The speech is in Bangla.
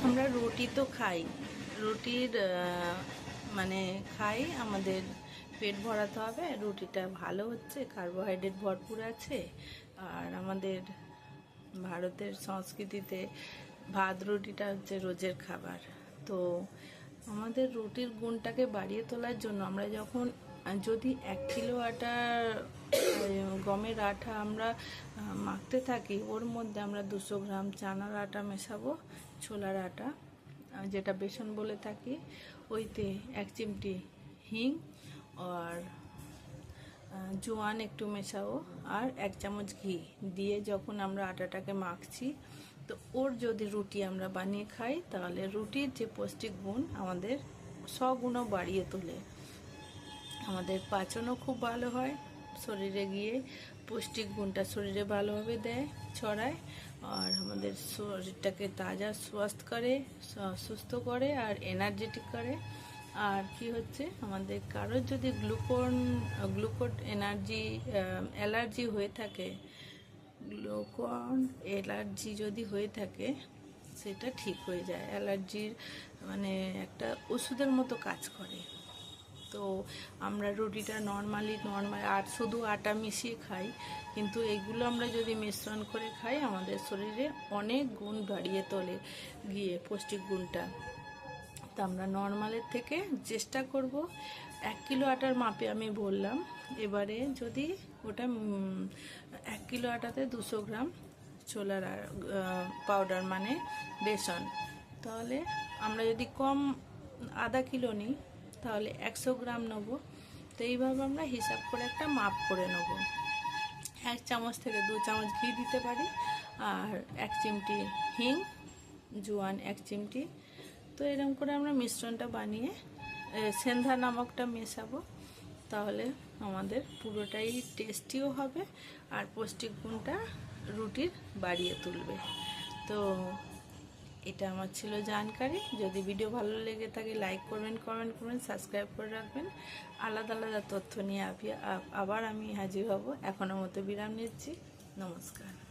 আমরা রুটি তো খাই, রুটির মানে খাই, আমাদের পেট ভরাতে হবে। রুটিটা ভালো হচ্ছে, কার্বোহাইড্রেট ভরপুর আছে। আর আমাদের ভারতের সংস্কৃতিতে ভাত রুটিটা হচ্ছে রোজের খাবার। তো আমাদের রুটির গুণটাকে বাড়িয়ে তোলার জন্য আমরা যখন যদি 1 কিলো আটা গমের আটা আমরা মাখতে থাকি, ওর মধ্যে আমরা 200 গ্রাম চানার আটা মেশাবো, ছোলার আটা যেটা বেসন বলে থাকি, ওইতে 1 চিমটি হিং আর জোয়ান একটু মেশাবো আর 1 চামচ ঘি দিয়ে যখন আমরা আটাটাকে মাখছি, তো ওর যদি রুটি আমরা বানিয়ে খাই, তাহলে রুটির যে পৌষ্টিক গুণ আমাদের সগুণও বাড়িয়ে তোলে। আমাদের পাচনও খুব ভালো হয়, শরীরে গিয়ে পুষ্টিক গুণটা শরীরে ভালোভাবে দেয়, ছড়ায়, আর আমাদের শরীরটাকে তাজা স্বাস্থ্য করে, সুস্থ করে আর এনার্জেটিক করে। আর কি হচ্ছে, আমাদের কারোর যদি গ্লুকোড অ্যালার্জি হয়ে থাকে, গ্লুকোন অ্যালার্জি যদি হয়ে থাকে, সেটা ঠিক হয়ে যায়। অ্যালার্জির মানে একটা ওষুধের মতো কাজ করে। তো আমরা রুটিটা নর্মাল আর শুধু আটা মিশিয়ে খাই, কিন্তু এগুলো আমরা যদি মিশ্রণ করে খাই, আমাদের শরীরে অনেক গুণ বাড়িয়ে তোলে গিয়ে পুষ্টিক গুণটা। তো আমরা নর্মালের থেকে চেষ্টা করব 1 কিলো আটার মাপে আমি বললাম। এবারে যদি ওটা 1 কিলো আটাতে 200 গ্রাম ছোলার পাউডার মানে বেসন, তাহলে আমরা যদি কম আধা কিলো নিই, তাহলে 100 গ্রাম নেব। তো এইভাবে আমরা হিসাব করে একটা মাপ করে নেব। 1 চামচ থেকে 2 চামচ ঘি দিতে পারি, আর 1 চিমটি হিং, জোয়ান 1 চিমটি। তো এরকম করে আমরা মিশ্রণটা বানিয়ে সেন্ধা নামকটা মেশাবো, তাহলে আমাদের পুরোটাই টেস্টিও হবে আর পুষ্টিক গুণটা রুটির বাড়িয়ে তুলবে। তো এটা আমার ছিল জানকারি। যদি ভিডিও ভালো লেগে থাকে লাইক করবেন, কমেন্ট করবেন, সাবস্ক্রাইব করে রাখবেন। আলাদা আলাদা তথ্য নিয়ে আবার আমি হাজির হব। এখনের মতো বিরাম নিচ্ছি। নমস্কার।